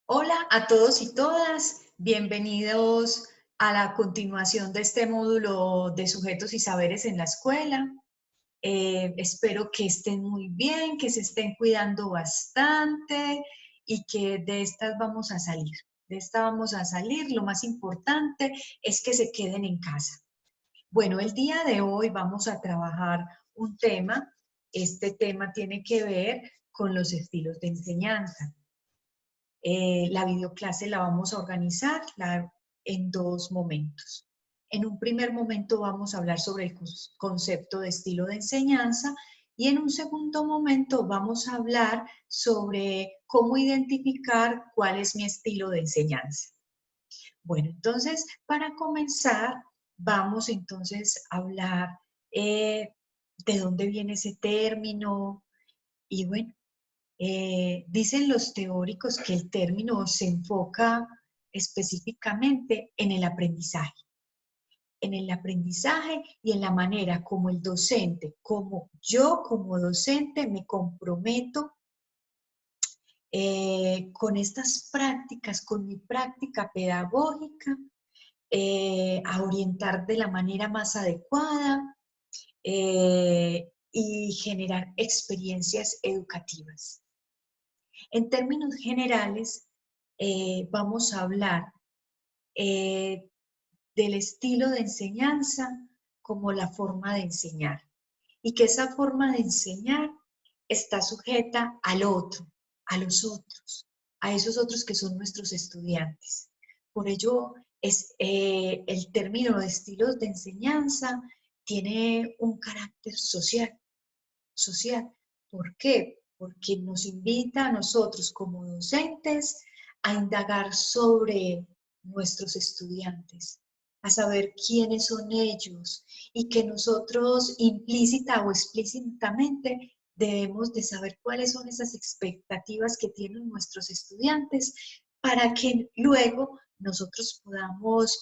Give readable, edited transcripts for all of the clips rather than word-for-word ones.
Hola a todos y todas, bienvenidos a la continuación de este módulo de sujetos y saberes en la escuela. Espero que estén muy bien, que se estén cuidando bastante y que de estas vamos a salir. De esta vamos a salir. Lo más importante es que se queden en casa. Bueno, el día de hoy vamos a trabajar un tema. Este tema tiene que ver con los estilos de enseñanza. La videoclase la vamos a organizar en dos momentos. En un primer momento vamos a hablar sobre el concepto de estilo de enseñanza y en un segundo momento vamos a hablar sobre cómo identificar cuál es mi estilo de enseñanza. Bueno, entonces, para comenzar, vamos entonces a hablar de dónde viene ese término y bueno, dicen los teóricos que el término se enfoca específicamente en el aprendizaje y en la manera como el docente, como yo como docente me comprometo con estas prácticas, con mi práctica pedagógica, a orientar de la manera más adecuada y generar experiencias educativas. En términos generales, vamos a hablar eh, del estilo de enseñanza como la forma de enseñar y que esa forma de enseñar está sujeta al otro, a los otros, a esos otros que son nuestros estudiantes. Por ello, el término de estilos de enseñanza tiene un carácter social. ¿Por qué? Porque nos invita a nosotros como docentes a indagar sobre nuestros estudiantes, a saber quiénes son ellos y que nosotros implícita o explícitamente debemos de saber cuáles son esas expectativas que tienen nuestros estudiantes para que luego nosotros podamos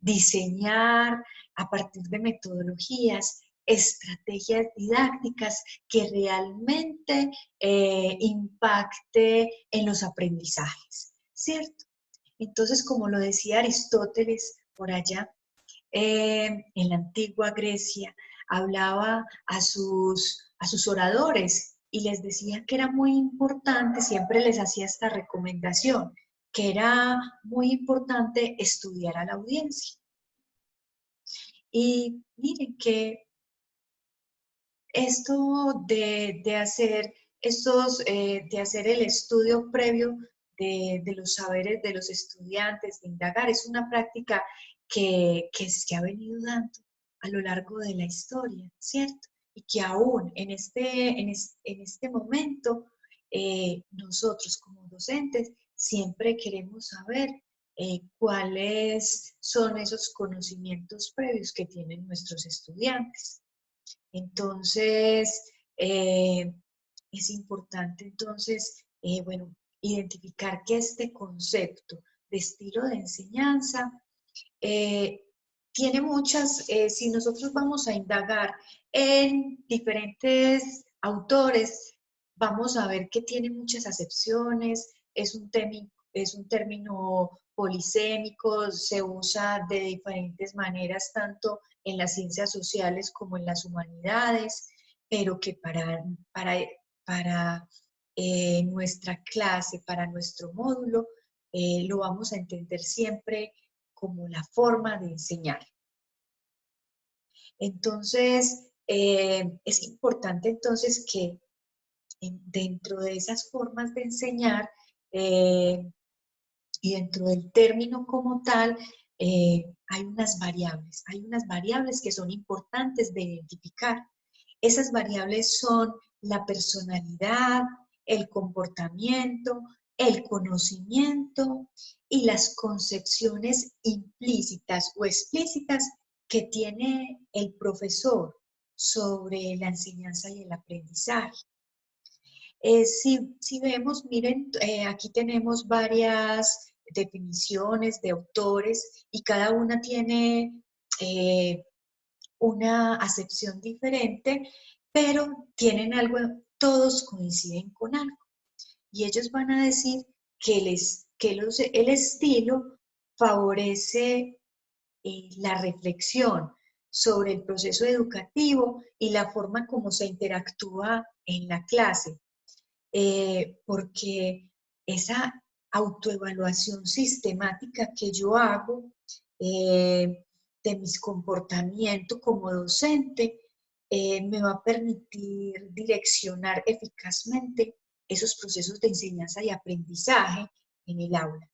diseñar a partir de metodologías estrategias didácticas que realmente impacte en los aprendizajes, ¿cierto? Entonces, como lo decía Aristóteles por allá, en la antigua Grecia, hablaba a sus oradores y les decía que era muy importante, siempre les hacía esta recomendación, que era muy importante estudiar a la audiencia. Y miren que esto de hacer el estudio previo de los saberes de los estudiantes, de indagar, es una práctica que se ha venido dando a lo largo de la historia, ¿cierto? Y que aún en este momento nosotros como docentes siempre queremos saber cuáles son esos conocimientos previos que tienen nuestros estudiantes. Entonces, es importante bueno, identificar que este concepto de estilo de enseñanza eh, tiene si nosotros vamos a indagar en diferentes autores, vamos a ver que tiene muchas acepciones, es un término polisémico, se usa de diferentes maneras, tanto en las ciencias sociales como en las humanidades, pero que para nuestra clase, para nuestro módulo, lo vamos a entender siempre como la forma de enseñar. Entonces, es importante entonces que dentro de esas formas de enseñar y dentro del término como tal, hay unas variables que son importantes de identificar. Esas variables son la personalidad, el comportamiento, el conocimiento y las concepciones implícitas o explícitas que tiene el profesor sobre la enseñanza y el aprendizaje. Si vemos, miren, aquí tenemos varias definiciones de autores y cada una tiene eh, una acepción diferente, pero tienen algo, todos coinciden con algo. Y ellos van a decir el estilo favorece la reflexión sobre el proceso educativo y la forma como se interactúa en la clase, porque esa autoevaluación sistemática que yo hago de mis comportamientos como docente me va a permitir direccionar eficazmente esos procesos de enseñanza y aprendizaje en el aula.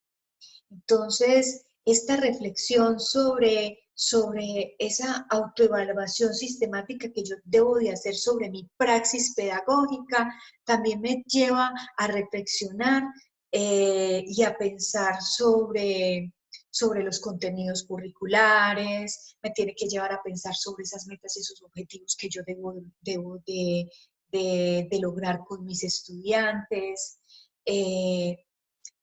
Entonces, esta reflexión sobre esa autoevaluación sistemática que yo debo de hacer sobre mi praxis pedagógica, también me lleva a reflexionar y a pensar sobre los contenidos curriculares, me tiene que llevar a pensar sobre esas metas y esos objetivos que yo debo de lograr con mis estudiantes.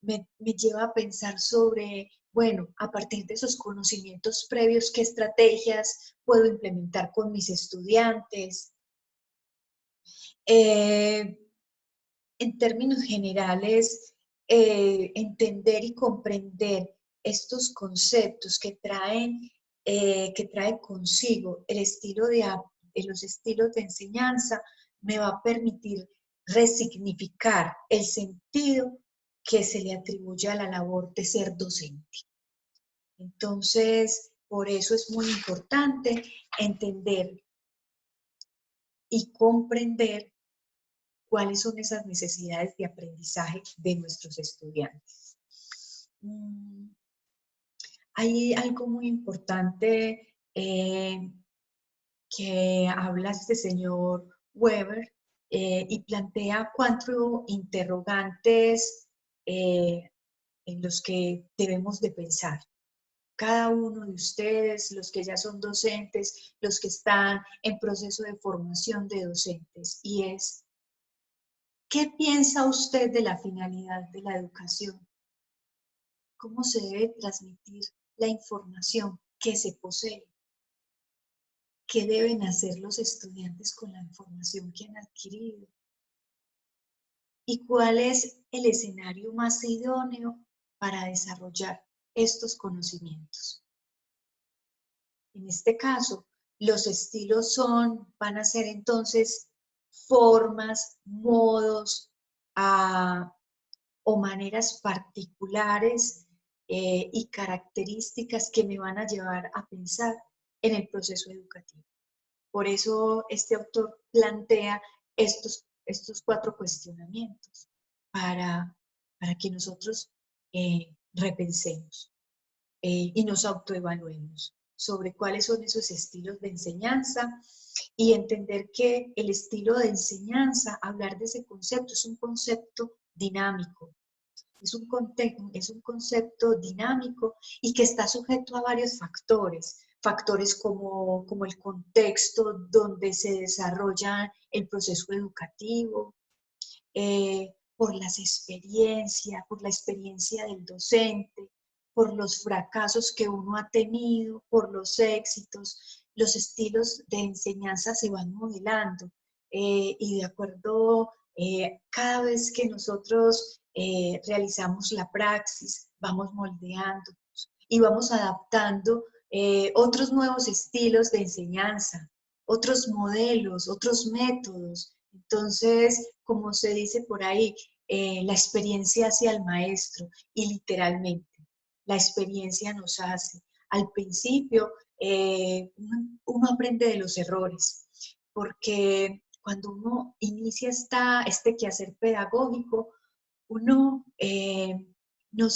Me lleva a pensar sobre, bueno, a partir de esos conocimientos previos, qué estrategias puedo implementar con mis estudiantes. Eh, en términos generales, entender y comprender estos conceptos que trae consigo los estilos de enseñanza me va a permitir resignificar el sentido que se le atribuye a la labor de ser docente. Entonces, por eso es muy importante entender y comprender cuáles son esas necesidades de aprendizaje de nuestros estudiantes. Hay algo muy importante que habla este señor Weber y plantea 4 interrogantes en los que debemos de pensar. Cada uno de ustedes, los que ya son docentes, los que están en proceso de formación de docentes, y es, ¿qué piensa usted de la finalidad de la educación? ¿Cómo se debe transmitir la información que se posee? ¿Qué deben hacer los estudiantes con la información que han adquirido? ¿Y cuál es el escenario más idóneo para desarrollar estos conocimientos? En este caso, los estilos van a ser entonces formas, modos o maneras particulares y características que me van a llevar a pensar en el proceso educativo. Por eso este autor plantea estos 4 cuestionamientos para que nosotros repensemos y nos autoevaluemos sobre cuáles son esos estilos de enseñanza y entender que el estilo de enseñanza, hablar de ese concepto, es un concepto dinámico, es un concepto dinámico y que está sujeto a varios factores como el contexto donde se desarrolla el proceso educativo, por la experiencia del docente, por los fracasos que uno ha tenido, por los éxitos. Los estilos de enseñanza se van modelando y de acuerdo, cada vez que nosotros realizamos la praxis, vamos moldeando y vamos adaptando otros nuevos estilos de enseñanza, otros modelos, otros métodos. Entonces, como se dice por ahí, la experiencia hace al maestro y literalmente, la experiencia nos hace. Al principio, uno aprende de los errores, porque cuando uno inicia este quehacer pedagógico, uno no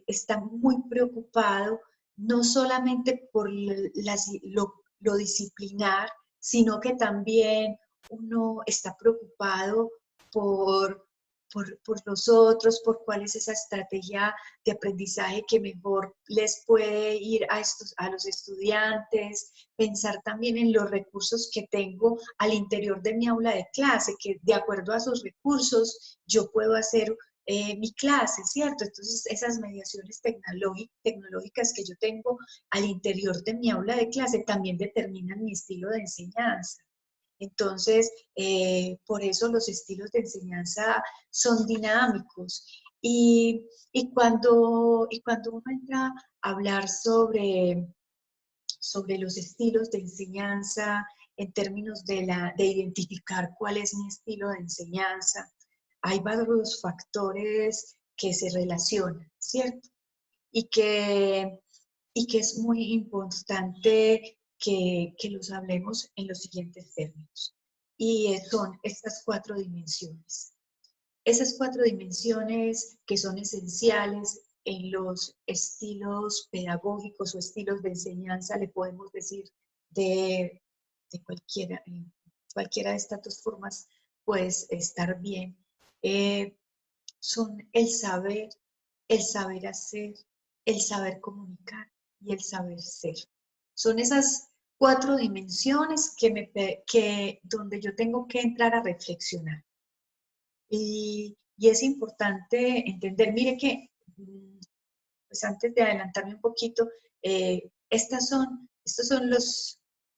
está muy preocupado no solamente por lo disciplinar, sino que también uno está preocupado por, por los otros, por cuál es esa estrategia de aprendizaje que mejor les puede ir a los estudiantes, pensar también en los recursos que tengo al interior de mi aula de clase, que de acuerdo a esos recursos yo puedo hacer mi clase, ¿cierto? Entonces, esas mediaciones tecnológicas que yo tengo al interior de mi aula de clase también determinan mi estilo de enseñanza. Entonces, por eso los estilos de enseñanza son dinámicos Y cuando uno entra a hablar sobre los estilos de enseñanza en términos de identificar cuál es mi estilo de enseñanza, hay varios factores que se relacionan, ¿cierto? Y que, y que es muy importante que los hablemos en los siguientes términos. Y son estas 4 dimensiones. Esas 4 dimensiones que son esenciales en los estilos pedagógicos o estilos de enseñanza, le podemos decir de, de cualquiera de estas 2 formas, pues estar bien. Son el saber hacer, el saber comunicar y el saber ser. Son esas 4 dimensiones donde yo tengo que entrar a reflexionar. Y es importante entender, mire que, pues antes de adelantarme un poquito, estos son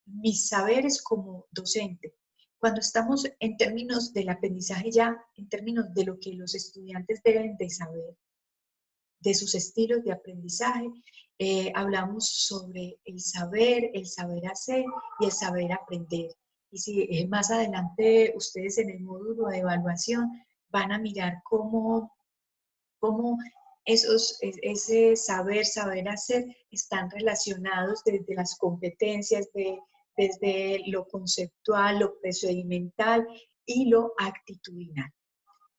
mis saberes como docente. Cuando estamos en términos del aprendizaje ya, en términos de lo que los estudiantes deben de saber, de sus estilos de aprendizaje, hablamos sobre el saber hacer y el saber aprender. Y si más adelante ustedes en el módulo de evaluación van a mirar cómo ese saber hacer están relacionados desde las competencias, desde lo conceptual, lo procedimental y lo actitudinal.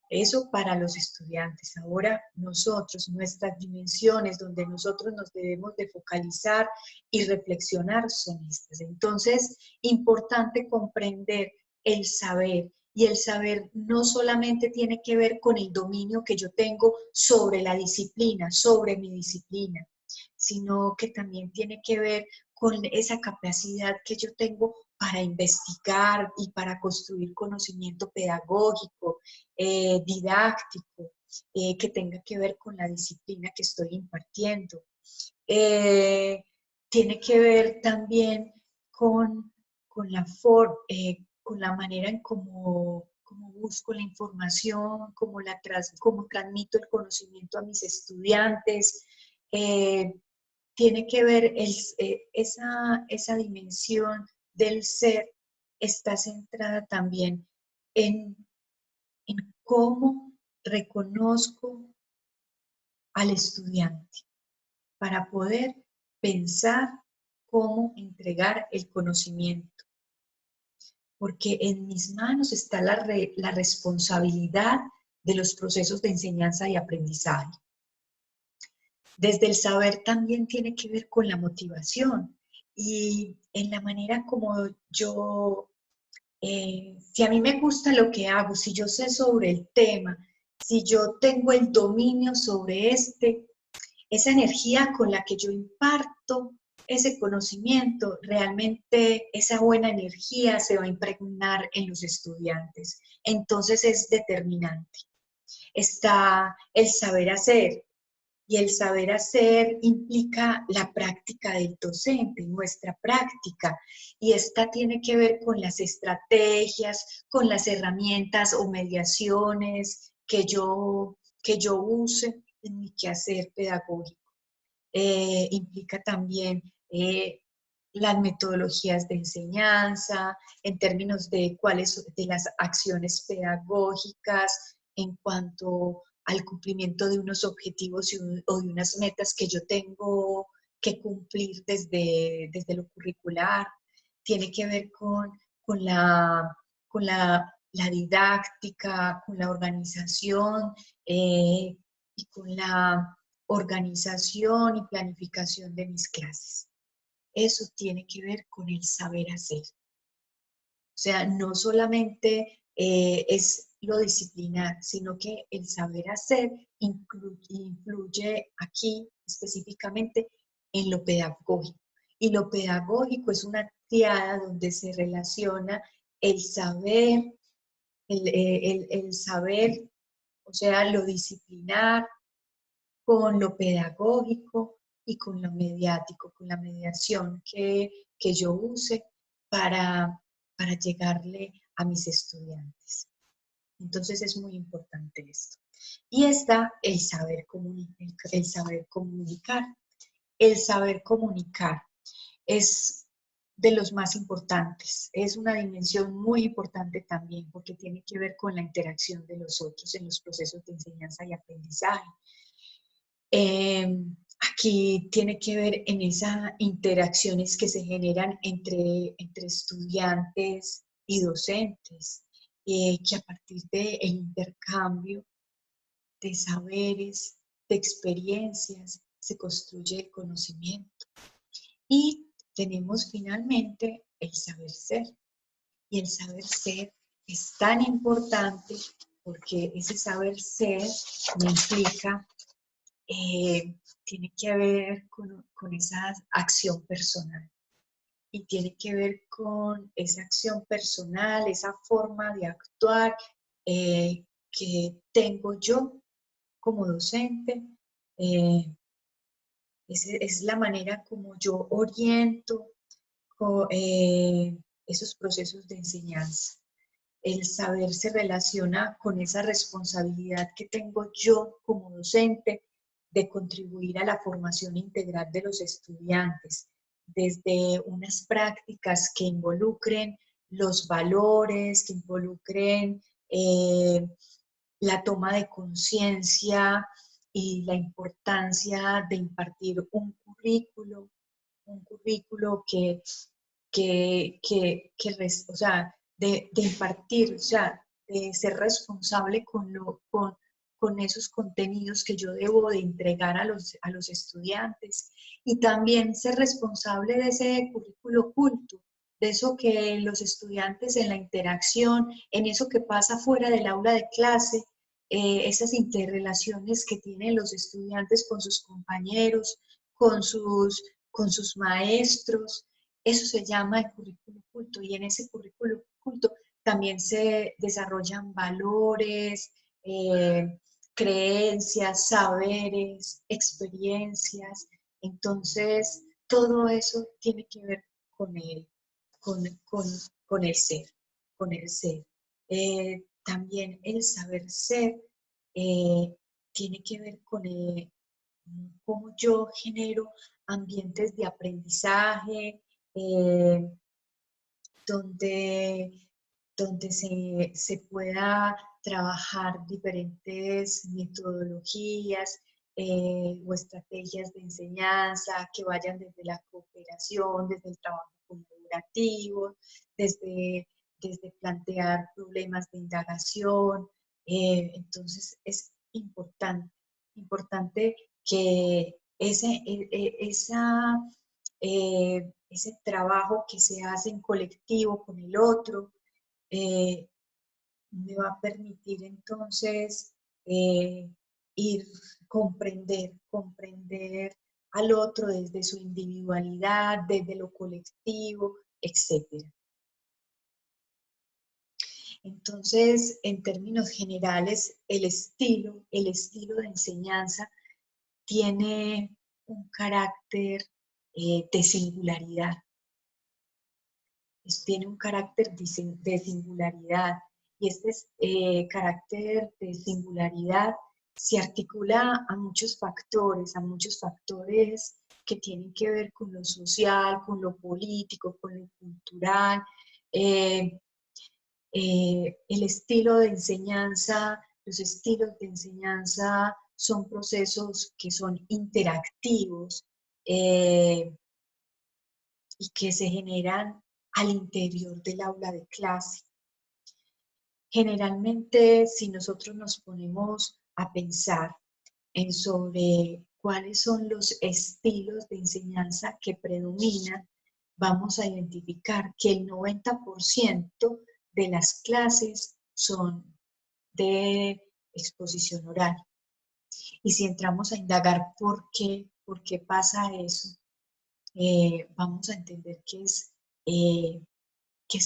Eso para los estudiantes. Ahora nosotros, nuestras dimensiones donde nosotros nos debemos de focalizar y reflexionar son estas. Entonces, importante comprender el saber. Y el saber no solamente tiene que ver con el dominio que yo tengo sobre la disciplina, sobre mi disciplina, sino que también tiene que ver con esa capacidad que yo tengo para investigar y para construir conocimiento pedagógico, didáctico, que tenga que ver con la disciplina que estoy impartiendo. Eh, Tiene que ver también con con la manera en cómo busco la información, cómo transmito el conocimiento a mis estudiantes. Eh, Tiene que ver esa dimensión del ser, está centrada también en, en cómo reconozco al estudiante para poder pensar cómo entregar el conocimiento. Porque en mis manos está la responsabilidad de los procesos de enseñanza y aprendizaje. Desde el saber también tiene que ver con la motivación y en la manera como si a mí me gusta lo que hago, si yo sé sobre el tema, si yo tengo el dominio sobre esa energía con la que yo imparto ese conocimiento, realmente esa buena energía se va a impregnar en los estudiantes. Entonces es determinante. Está el saber hacer, y el saber hacer implica la práctica del docente, nuestra práctica. Y esta tiene que ver con las estrategias, con las herramientas o mediaciones que yo use en mi quehacer pedagógico. Implica también las metodologías de enseñanza, en términos de cuáles de las acciones pedagógicas, en cuanto al cumplimiento de unos objetivos o de unas metas que yo tengo que cumplir desde lo curricular. Tiene que ver con la didáctica, con la organización y con la organización y planificación de mis clases. Eso tiene que ver con el saber hacer. O sea, no solamente es lo disciplinar, sino que el saber hacer influye aquí específicamente en lo pedagógico. Y lo pedagógico es una triada donde se relaciona el saber, el saber, o sea, lo disciplinar, con lo pedagógico y con lo mediático, con la mediación que yo use para llegarle a mis estudiantes. Entonces es muy importante esto. Y está el saber, el saber comunicar. El saber comunicar es de los más importantes. Es una dimensión muy importante también porque tiene que ver con la interacción de los otros en los procesos de enseñanza y aprendizaje. Aquí tiene que ver en esas interacciones que se generan entre estudiantes y docentes, que a partir del intercambio de saberes, de experiencias, se construye el conocimiento. Y tenemos finalmente el saber ser. Y el saber ser es tan importante porque ese saber ser me implica, tiene que ver con esa acción personal. Y tiene que ver con esa acción personal, esa forma de actuar que tengo yo como docente. Eh, es la manera como yo oriento esos procesos de enseñanza. El saber se relaciona con esa responsabilidad que tengo yo como docente de contribuir a la formación integral de los estudiantes, desde unas prácticas que involucren los valores, que involucren la toma de conciencia y la importancia de impartir un currículo o sea, de impartir, o sea, de ser responsable con esos contenidos que yo debo de entregar a los estudiantes y también ser responsable de ese currículo oculto, de eso que los estudiantes en la interacción, en eso que pasa fuera del aula de clase, esas interrelaciones que tienen los estudiantes con sus compañeros, con sus maestros, eso se llama el currículo oculto y en ese currículo oculto también se desarrollan valores, creencias, saberes, experiencias. Entonces, todo eso tiene que ver con con, con, con el ser, con el ser. También el saber ser tiene que ver con cómo yo genero ambientes de aprendizaje, eh, donde, donde se pueda trabajar diferentes metodologías o estrategias de enseñanza que vayan desde la cooperación, desde el trabajo colaborativo, desde plantear problemas de indagación. Entonces es importante que ese trabajo que se hace en colectivo con el otro eh, me va a permitir entonces eh, ir comprender al otro desde su individualidad, desde lo colectivo, etc. Entonces, en términos generales, el estilo de enseñanza tiene un carácter de singularidad. Tiene un carácter de singularidad y este carácter de singularidad se articula a muchos factores que tienen que ver con lo social, con lo político, con lo cultural. El estilo de enseñanza, los estilos de enseñanza son procesos que son interactivos y que se generan al interior del aula de clase. Generalmente, si nosotros nos ponemos a pensar sobre cuáles son los estilos de enseñanza que predominan, vamos a identificar que el 90% de las clases son de exposición oral. Y si entramos a indagar por qué pasa eso, vamos a entender que es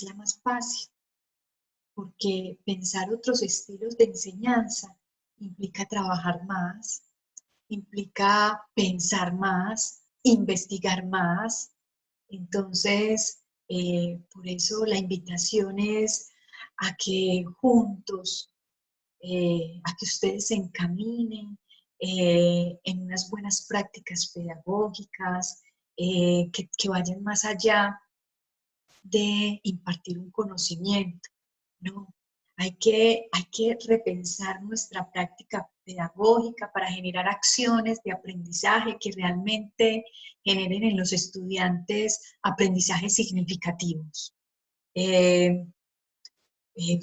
la más fácil, porque pensar otros estilos de enseñanza implica trabajar más, implica pensar más, investigar más. Entonces, por eso la invitación es a que juntos a que ustedes se encaminen en unas buenas prácticas pedagógicas, que vayan más allá de impartir un conocimiento, ¿no? Hay que repensar nuestra práctica pedagógica para generar acciones de aprendizaje que realmente generen en los estudiantes aprendizajes significativos. Eh, eh,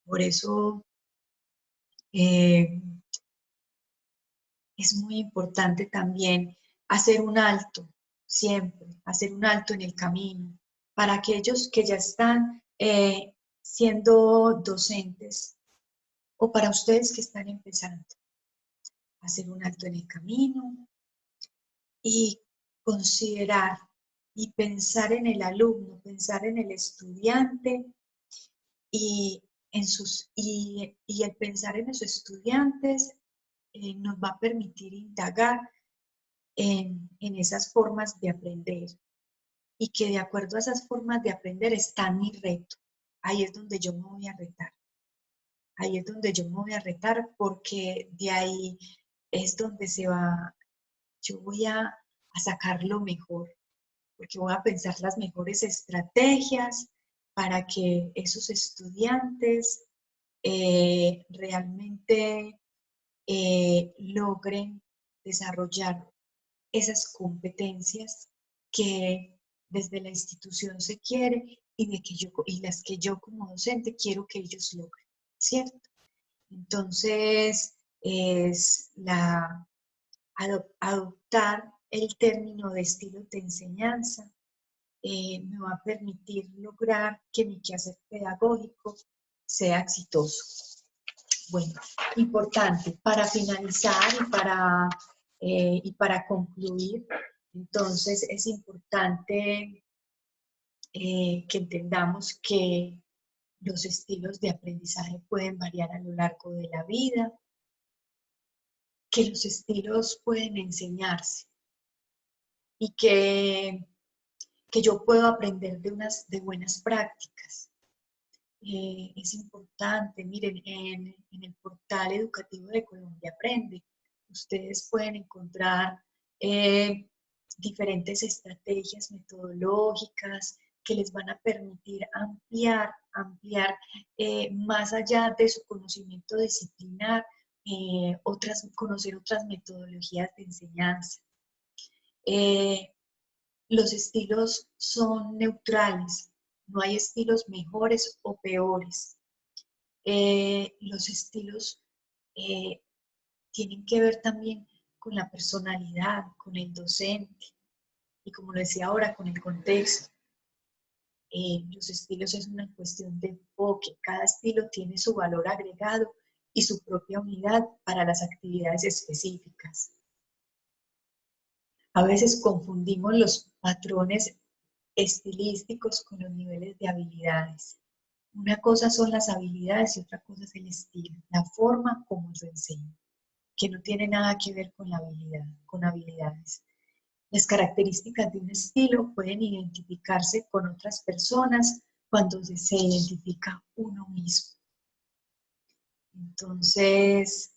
por eso eh, es muy importante también hacer un alto, siempre, hacer un alto en el camino, para aquellos que ya están siendo docentes o para ustedes que están empezando, hacer un alto en el camino y considerar y pensar en el alumno, pensar en el estudiante y, y el pensar en los estudiantes nos va a permitir indagar en esas formas de aprender y que de acuerdo a esas formas de aprender está mi reto. Ahí es donde yo me voy a retar. Ahí es donde yo me voy a retar porque de ahí es donde yo voy a sacar lo mejor, porque voy a pensar las mejores estrategias para que esos estudiantes realmente logren desarrollar esas competencias que desde la institución se quiere y las que yo como docente quiero que ellos logren, ¿cierto? Entonces, adoptar el término de estilo de enseñanza me va a permitir lograr que mi quehacer pedagógico sea exitoso. Bueno, importante, para finalizar y para concluir, entonces es importante que entendamos que los estilos de aprendizaje pueden variar a lo largo de la vida, que los estilos pueden enseñarse y que yo puedo aprender de buenas prácticas. Es importante, miren, en el portal educativo de Colombia Aprende, ustedes pueden encontrar diferentes estrategias metodológicas que les van a permitir ampliar más allá de su conocimiento disciplinar, conocer otras metodologías de enseñanza. Los estilos son neutrales, no hay estilos mejores o peores. Los estilos tienen que ver también con la personalidad, con el docente y como lo decía ahora, con el contexto. Los estilos es una cuestión de enfoque, cada estilo tiene su valor agregado y su propia unidad para las actividades específicas. A veces confundimos los patrones estilísticos con los niveles de habilidades. Una cosa son las habilidades y otra cosa es el estilo, la forma como yo enseño, que no tiene nada que ver con la habilidad, con habilidades. Las características de un estilo pueden identificarse con otras personas cuando se identifica uno mismo. Entonces,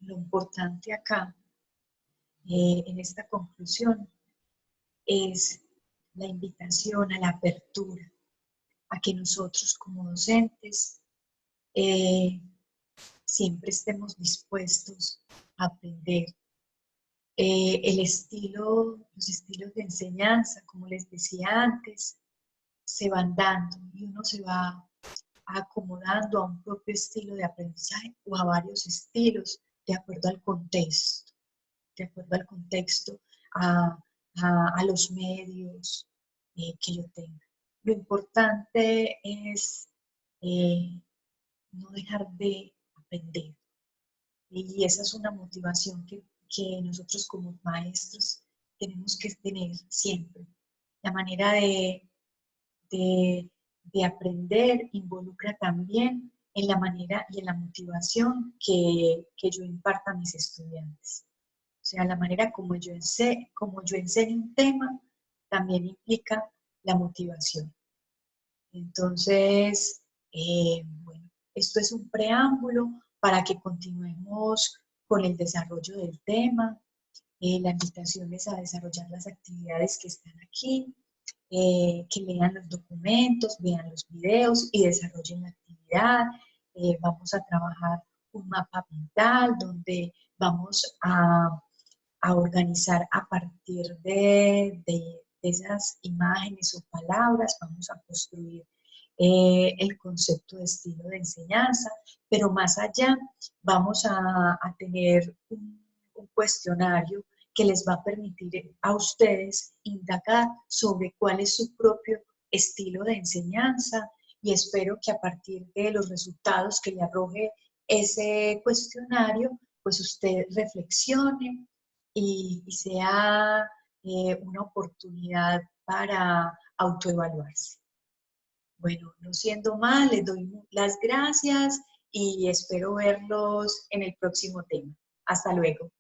lo importante acá, en esta conclusión, es la invitación a la apertura, a que nosotros como docentes siempre estemos dispuestos a aprender. Los estilos de enseñanza, como les decía antes, se van dando y uno se va acomodando a un propio estilo de aprendizaje o a varios estilos de acuerdo al contexto, a, a los medios que yo tenga. Lo importante es no dejar de aprender. Y esa es una motivación que nosotros como maestros tenemos que tener siempre. La manera de, de aprender involucra también en la manera y en la motivación que yo imparta a mis estudiantes. O sea, la manera como yo enseño un tema también implica la motivación. Entonces, Bueno, esto es un preámbulo para que continuemos con el desarrollo del tema. La invitación es a desarrollar las actividades que están aquí, que lean los documentos, vean los videos y desarrollen la actividad. Vamos a trabajar un mapa mental donde vamos a organizar a partir de esas imágenes o palabras, vamos a construir el concepto de estilo de enseñanza, pero más allá vamos a tener un cuestionario que les va a permitir a ustedes indagar sobre cuál es su propio estilo de enseñanza y espero que a partir de los resultados que le arroje ese cuestionario, pues usted reflexione y sea una oportunidad para autoevaluarse. Bueno, no siendo más, les doy las gracias y espero verlos en el próximo tema. Hasta luego.